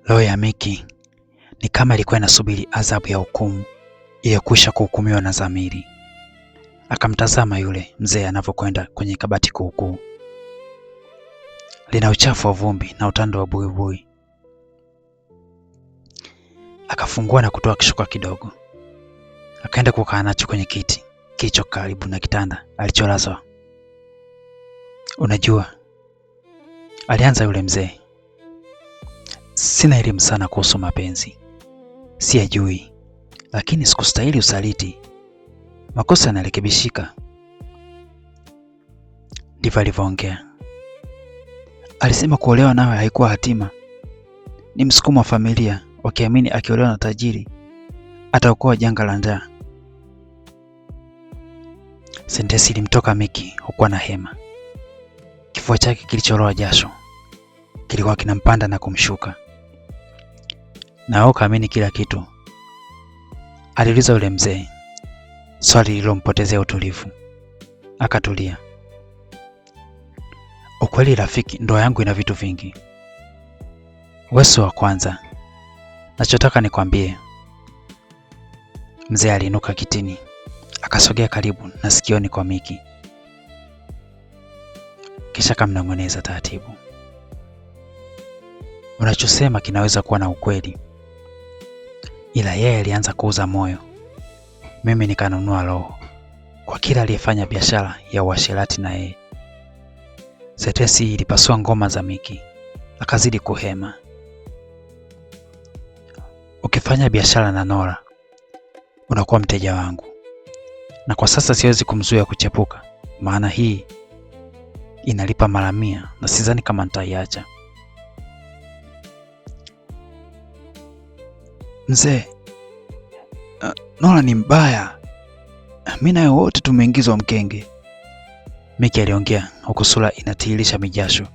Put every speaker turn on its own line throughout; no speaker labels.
Roho ya Miki ni kama ilikuwa inasubiri adhabu ya hukumu iliyokwisha kuhukumiwa na Zamiri. Akamtazama yule mzee anavyokwenda kwenye kabati kuukuu. Lina uchafu wa vumbi na utando wa buibui. Akafungua na kutoa kishuka kidogo. Akaenda kukaa nacho kwenye kiti kilicho karibu na kitanda alicholazwa. Unajua, alianza yule mzee, sina elimu sana kuhusu mapenzi. Siyajui, lakini sikustahili usaliti. Makosa yanarekebishika. Ndivyo alivyoongea. Alisema kuolewa nawe haikuwa hatima. Ni msukumo wa familia, wakiamini akiolewa na tajiri ataokoa janga la njaa. Sentensi ilimtoka Miki huku na hema. Kifua chake kilicholoa jasho kilikuwa kinampanda na kumshuka. Na wewe kaamini kila kitu? Aliuliza yule mzee, swali lilompotezea utulivu. Akatulia. Ukweli rafiki, ndoa yangu ina vitu vingi. Wewe wa kwanza. Nachotaka nikwambie. Mzee aliinuka kitini, akasogea karibu na sikioni kwa Miki. Kisha kamnong'oneza taratibu. Unachosema kinaweza kuwa na ukweli, ila yeye alianza kuuza moyo, mimi nikanunua roho, kwa kila aliyefanya biashara ya uasherati na yeye. Sentensi ilipasua ngoma za Miki, akazidi kuhema. Ukifanya biashara na Nora, unakuwa mteja wangu, na kwa sasa siwezi kumzuia kuchepuka, maana hii inalipa mara 100 na sidhani kama nitaiacha. Mzee, Nora ni mbaya. Mimi na wote tumeingizwa mkenge. Miki aliongea huku sura inatiririsha mijasho,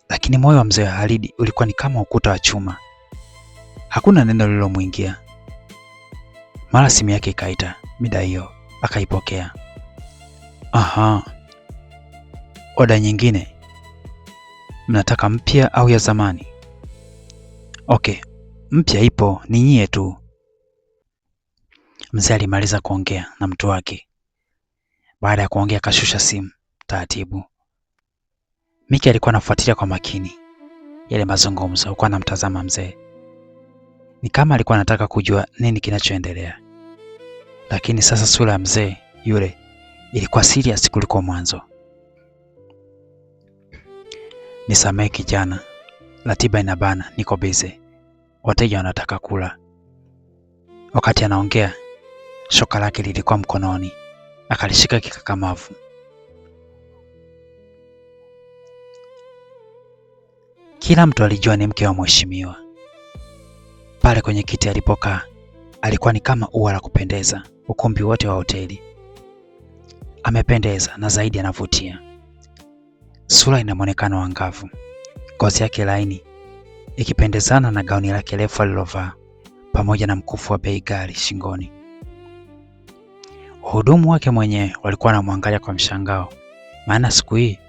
lakini moyo wa mzee Halidi ulikuwa ni kama ukuta wa chuma. Hakuna neno lililomwingia. Mara simu yake ikaita. Mida hiyo akaipokea. Aha. Oda nyingine. Mnataka mpya au ya zamani? Okay, mpya ipo, ni nyie tu. Mzee alimaliza kuongea na mtu wake. Baada ya kuongea akashusha simu taratibu. Miki alikuwa anafuatilia kwa makini yale mazungumzo, huku anamtazama mzee. Ni kama alikuwa anataka kujua nini kinachoendelea. Lakini sasa sura ya mzee yule ilikuwa serious kuliko mwanzo. Nisamehe kijana, ratiba inabana, niko busy. Wateja wanataka kula. Wakati anaongea, shoka lake lilikuwa mkononi, akalishika kikakamavu. Kila mtu alijua ni mke wa mheshimiwa. Pale kwenye kiti alipokaa, alikuwa ni kama ua la kupendeza ukumbi wote wa hoteli. Amependeza na zaidi anavutia. Sura ina muonekano angavu, ngozi yake laini ikipendezana na gauni lake refu alilovaa pamoja na mkufu wa bei ghali shingoni. Wahudumu wake mwenyewe walikuwa wanamwangalia kwa mshangao, maana siku hii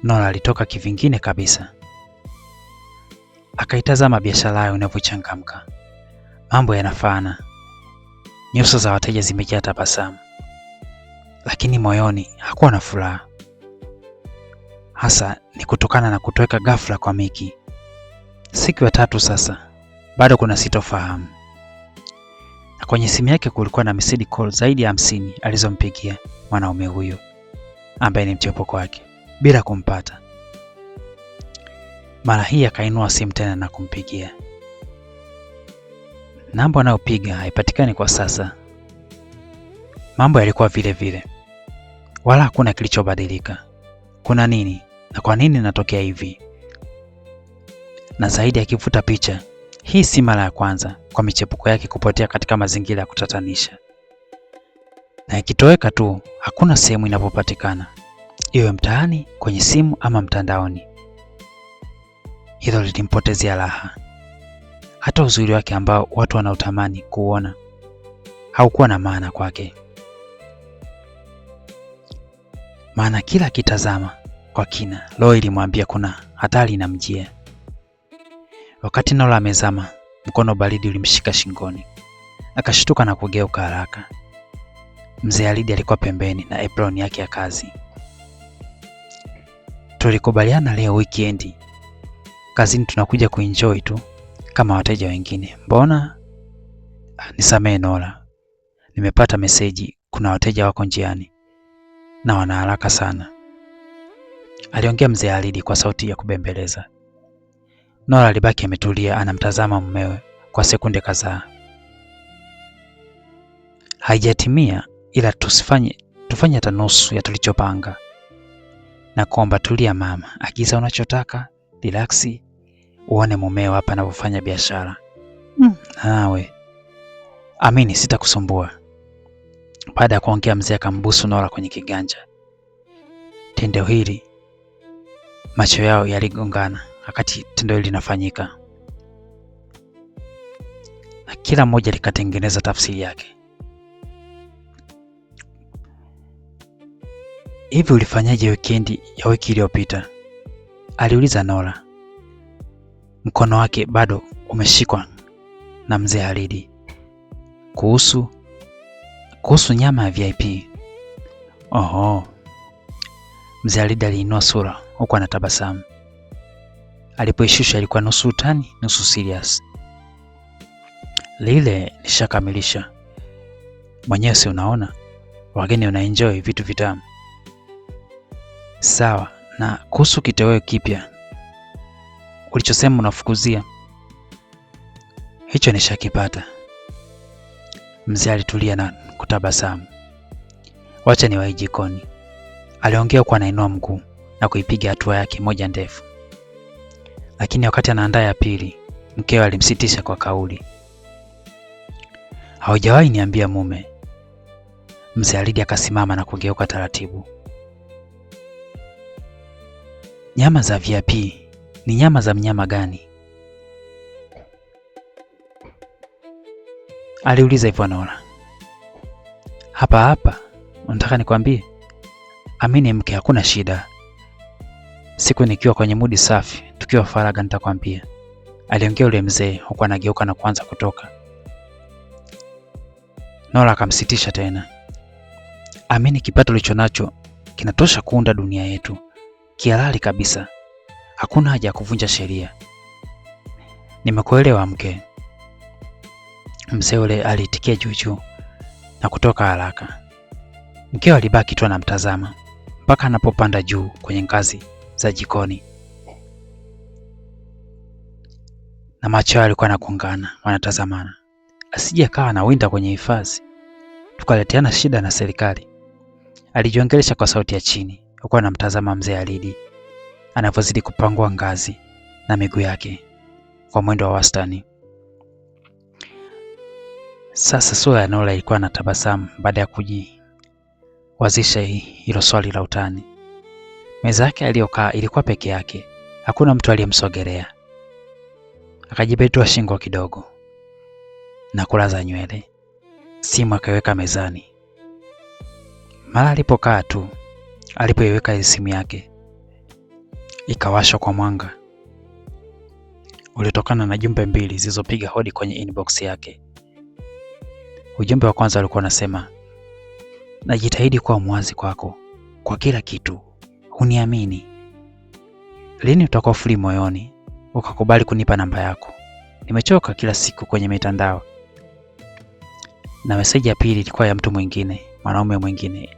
Nora alitoka kivingine kabisa. Akaitazama biashara yao inavyochangamka. Mambo yanafana. Nyuso za wateja zimejaa tabasamu, lakini moyoni hakuwa na furaha. Hasa ni kutokana na kutoweka ghafla kwa Miki. Siku ya 3 sasa, bado kuna sitofahamu. Na kwenye simu yake kulikuwa na message call zaidi ya 50 alizompigia mwanaume huyo ambaye ni mchepuko wake bila kumpata. Mara hii akainua simu tena na kumpigia. Namba anayopiga haipatikani kwa sasa. Mambo yalikuwa vile vile, wala hakuna kilichobadilika. Kuna nini na kwa nini natokea hivi? Na zaidi akivuta picha, hii si mara ya kwanza kwa michepuko yake kupotea katika mazingira ya kutatanisha. Na ikitoweka tu, hakuna sehemu inapopatikana, iwe mtaani, kwenye simu ama mtandaoni. Hilo lilimpotezea raha. Hata uzuri wake ambao watu wanautamani kuona haukuwa na maana kwake. Maana kila kitazama kwa kina, roho ilimwambia kuna hatari inamjia. Wakati Nora amezama, mkono baridi ulimshika shingoni. Akashtuka na kugeuka haraka. Mzee Alidi alikuwa pembeni na apron yake ya kazi. Tulikubaliana leo weekend kazini tunakuja kuenjoy tu kama wateja wengine. Mbona? Nisamehe Nora. Nimepata meseji kuna wateja wako njiani na wana haraka sana. Aliongea Mzee Alidi kwa sauti ya kubembeleza. Nora alibaki ametulia anamtazama mumewe kwa sekunde kadhaa. Haijatimia ila tufanye hata nusu ya tulichopanga. Na kuomba tulia mama, agiza unachotaka, relaxi, uone mumeo hapa anapofanya biashara. Nawe. Amini sitakusumbua. Baada ya kuongea Mzee akambusu Nora kwenye kiganja. Tendo hili macho yao yaligongana wakati tendo hili linafanyika. Na kila mmoja likatengeneza tafsiri yake. Hivi ulifanyaje weekend ya wiki iliyopita? Aliuliza Nora. Mkono wake bado umeshikwa na Mzee Alidi. Kuhusu nyama ya VIP. Oho. Mzee Alidi aliinua sura huku anatabasamu. Alipoishusha ilikuwa nusu utani, nusu serious. Lile nishakamilisha. Mwenyewe si unaona? Wageni wanaenjoy vitu vitamu. Sawa, na kuhusu kitoweo kipya ulichosema unafukuzia, hicho nishakipata. Mzee alitulia na kutabasamu. Wacha niwahi jikoni. Aliongea kwa anainua mguu na kuipiga hatua yake moja ndefu. Lakini wakati anaandaa ya pili, mkewe alimsitisha kwa kauli. Haujawahi niambia mume. Mzee Alidi akasimama na kugeuka taratibu. Nyama za VIP ni nyama za mnyama gani? Aliuliza hivyo Nora. Hapa, unataka nikwambie? Amini mke, hakuna shida. Siku nikiwa kwenye mudi safi, tukiwa faraga nitakwambia. Aliongea yule mzee huku anageuka na kuanza kutoka. Nora akamsitisha tena. Amini, kipato ulichonacho kinatosha kuunda dunia yetu. Kihalali kabisa. Hakuna haja ya kuvunja sheria. Nimekuelewa mke. Mzee yule aliitikia juu na kutoka haraka. Mkeo alibaki tu anamtazama mpaka anapopanda juu kwenye ngazi za jikoni. Na macho yao yalikuwa yanagongana, wanatazamana. Asije akawa na winda kwenye hifadhi tukaleteana shida na serikali. Alijiongelesha kwa sauti ya chini, huku anamtazama Mzee Alidi anavyozidi kupangua ngazi na miguu yake kwa mwendo wa wastani. Sasa sura ya Nora ilikuwa na tabasamu baada ya kujiwazisha hilo swali la utani. Meza yake aliyokaa ilikuwa peke yake, hakuna mtu aliyemsogelea. Akajibetua shingo kidogo na kulaza nywele. Simu akaiweka mezani. Mara alipokaa tu, alipoiweka simu yake ikawashwa kwa mwanga ulitokana na jumbe mbili zilizopiga hodi kwenye inbox yake. Ujumbe wa kwanza ulikuwa unasema, najitahidi kuwa mwazi kwako kwa kila kitu, huniamini. Lini utakuwa free moyoni ukakubali kunipa namba yako? Nimechoka kila siku kwenye mitandao. Na meseji ya pili ilikuwa ya mtu mwingine, mwanaume mwingine.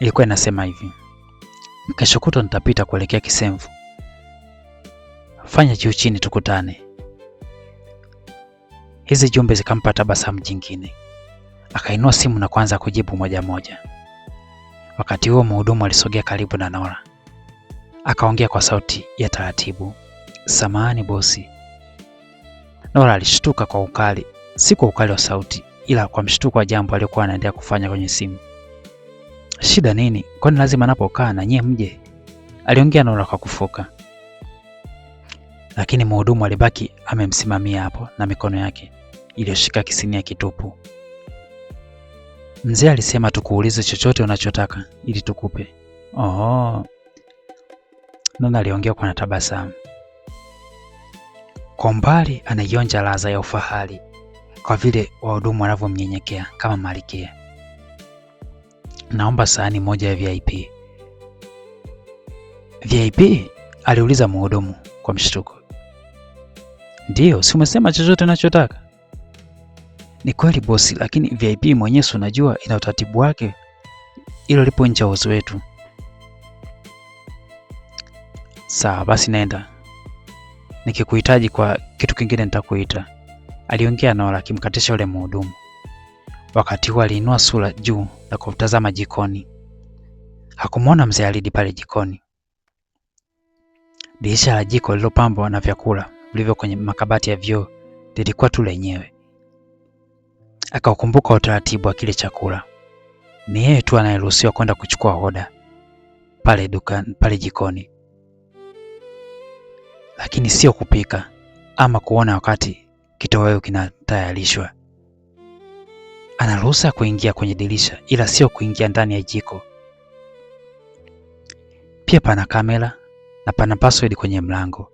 Ilikuwa inasema hivi, kesho kutwa nitapita kuelekea Kisemvu. Fanya juu chini tukutane. Hizi jumbe zikampa tabasamu jingine. Akainua simu na kuanza kujibu moja moja. Wakati huo mhudumu alisogea karibu na Nora. Akaongea kwa sauti ya taratibu, samahani bosi. Nora alishtuka kwa ukali, si kwa ukali wa sauti, ila kwa mshtuko wa jambo aliyokuwa anaendelea kufanya kwenye simu. Shida nini? Kwani lazima napokaa na nyie mje? Aliongea Nora kwa kufoka. Lakini mhudumu alibaki amemsimamia hapo na mikono yake iliyoshika kisinia kitupu. Mzee alisema tukuulize chochote unachotaka ili tukupe. Nona aliongea kwa tabasamu. Kwa mbali anaionja ladha ya ufahari kwa vile wahudumu wanavyomnyenyekea kama malkia. Naomba sahani moja ya VIP. VIP? Aliuliza mhudumu kwa mshtuko. Ndiyo, si umesema chochote unachotaka? Ni kweli bosi, lakini VIP mwenyewe unajua ina utaratibu wake. Hilo lipo nje ya uwezo wetu. Sawa, basi nenda. Nikikuhitaji kwa kitu kingine nitakuita, aliongea Nora akimkatisha yule mhudumu. Wakati huo aliinua sura juu na kutazama jikoni. Hakumwona mzee Halidi pale jikoni. Dirisha la jiko lililopambwa na vyakula vilivyo kwenye makabati ya vioo lilikuwa tu lenyewe. Akaukumbuka utaratibu wa kile chakula. Ni yeye tu anayeruhusiwa kwenda kuchukua oda pale jikoni, lakini sio kupika ama kuona wakati kitoweo kinatayarishwa. Ana ruhusa kuingia kwenye dirisha, ila sio kuingia ndani ya jiko. Pia pana kamera na pana password kwenye mlango,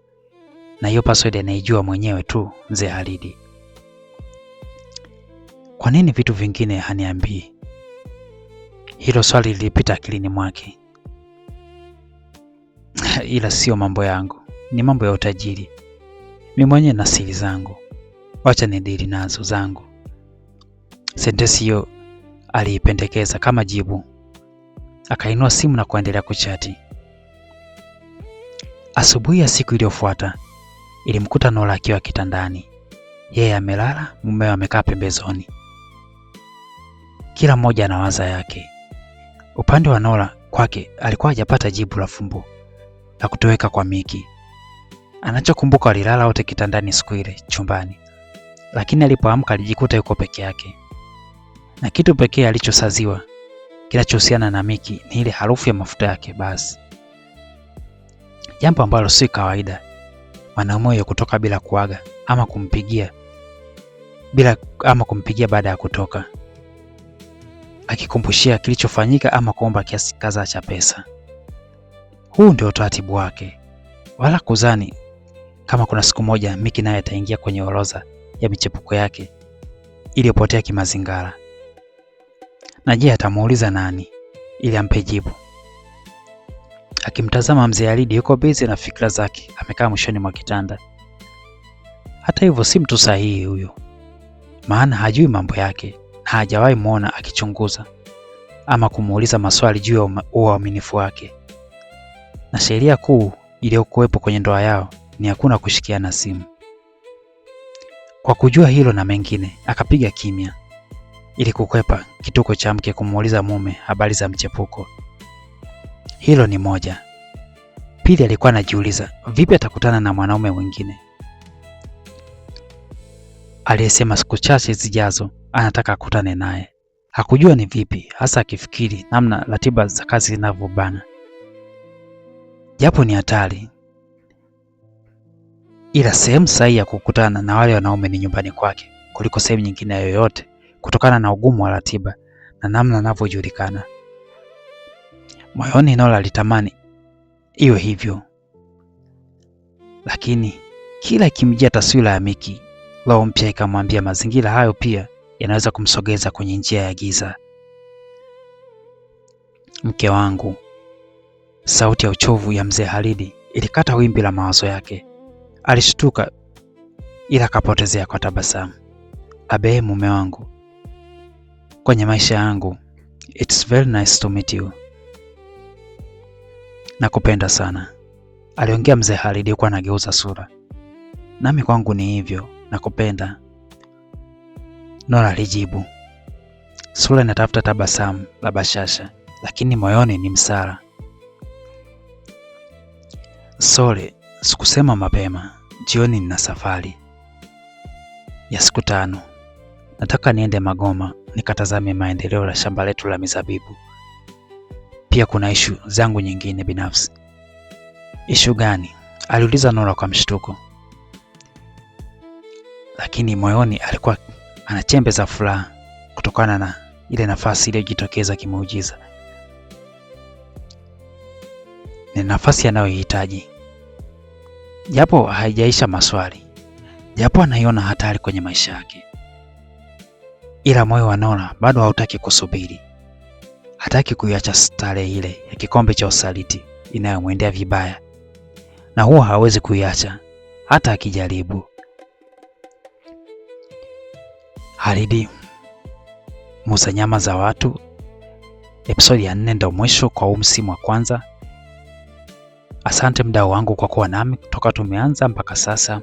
na hiyo password anaijua mwenyewe tu mzee Halidi. Kwa nini vitu vingine haniambii? Hilo swali lilipita akilini mwake. Ila sio mambo yangu, ni mambo ya utajiri. Mimi mwenyewe na siri zangu, wacha nidili nazo zangu. Sentensi hiyo aliipendekeza kama jibu. Akainua simu na kuendelea kuchati. Asubuhi ya siku iliyofuata ilimkuta Nora akiwa kitandani. Yeye amelala, mumewe amekaa pembezoni. Kila mmoja ana waza yake. Upande wa Nora kwake alikuwa hajapata jibu la fumbo la kutoweka kwa Miki. Anachokumbuka walilala wote kitandani siku ile chumbani, lakini alipoamka alijikuta yuko peke yake, na kitu pekee alichosaziwa kinachohusiana na Miki ni ile harufu ya mafuta yake basi. Jambo ambalo si kawaida mwanaume huyo kutoka bila kuaga ama kumpigia baada ya kutoka, akikumbushia kilichofanyika ama kuomba kiasi kadhaa cha pesa. Huu ndio utaratibu wake, wala kuzani kama kuna siku moja Miki naye ataingia kwenye orodha ya michepuko yake iliyopotea kimazingara. Na je, atamuuliza nani ili ampe jibu? Akimtazama mzee Halidi yuko busy na fikra zake, amekaa mwishoni mwa kitanda. Hata hivyo si mtu sahihi huyo, maana hajui mambo yake na hajawahi muona akichunguza ama kumuuliza maswali juu ya uaminifu wake. Na sheria kuu iliyokuwepo kwenye ndoa yao ni hakuna kushikiana simu. Kwa kujua hilo na mengine, akapiga kimya ili kukwepa kituko cha mke kumuuliza mume habari za mchepuko. Hilo ni moja. Pili, alikuwa anajiuliza vipi atakutana na mwanaume mwingine aliyesema siku chache zijazo anataka akutane naye. Hakujua ni vipi, hasa akifikiri namna ratiba za kazi zinavyobana. Japo ni hatari, ila sehemu sahihi ya kukutana na wale wanaume ni nyumbani kwake kuliko sehemu nyingine yoyote, kutokana na ugumu wa ratiba na namna anavyojulikana. Moyoni Nora alitamani iwe hivyo, lakini kila ikimjia taswira ya Miki, roho mpya ikamwambia mazingira hayo pia yanaweza kumsogeza kwenye njia ya giza. Mke wangu. Sauti ya uchovu ya mzee Halidi ilikata wimbi la mawazo yake. Alishtuka ila akapotezea kwa tabasamu. Abe, mume wangu, kwenye maisha yangu, it's very nice to meet you. Nakupenda sana, aliongea mzee Halidi huku anageuza sura. Nami kwangu ni hivyo, nakupenda, Nora alijibu. Sura inatafuta tabasamu la bashasha, lakini moyoni ni msara. Sole, sikusema mapema, jioni nina safari ya siku 5. Nataka niende Magoma nikatazame maendeleo la shamba letu la mizabibu. Pia kuna ishu zangu nyingine binafsi. Ishu gani? Aliuliza Nora kwa mshtuko. Lakini moyoni alikuwa ana chembe za furaha kutokana na ile nafasi iliyojitokeza kimeujiza. Ni nafasi anayohitaji. Japo haijaisha maswali, japo anaiona hatari kwenye maisha yake, ila moyo wa Nora bado hautaki kusubiri. Hataki kuiacha starehe ile ya kikombe cha usaliti inayomwendea vibaya, na huwa hawezi kuiacha hata akijaribu. Khalid muuza nyama za watu, episodi ya 4 ndio mwisho kwa huu msimu wa kwanza. Asante mdau wangu kwa kuwa nami kutoka tumeanza mpaka sasa.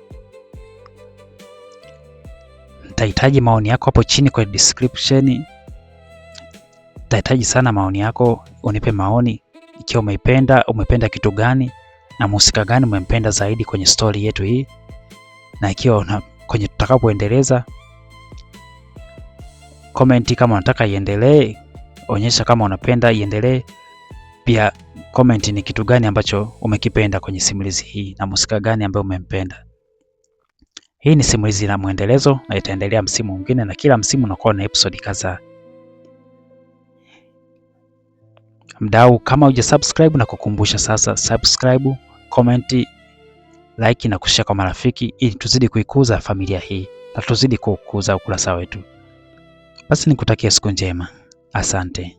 Nitahitaji maoni yako hapo chini kwa description. Nitahitaji sana maoni yako, unipe maoni ikiwa umependa kitu gani na mhusika gani umempenda zaidi kwenye story yetu hii, na ikiwa kwenye tutakapoendeleza comment kama unataka iendelee, onyesha kama unapenda iendelee. Pia comment ni kitu gani ambacho umekipenda kwenye simulizi hii na mhusika gani ambaye umempenda. Hii ni simulizi la muendelezo na itaendelea msimu mwingine, na kila msimu unakuwa na episode kadhaa. Mdau, kama hujasubscribe na kukumbusha sasa subscribe, comment, like na kushare kwa marafiki ili tuzidi kuikuza familia hii na tuzidi kukuza ukurasa wetu. Basi nikutakia siku njema. Asante.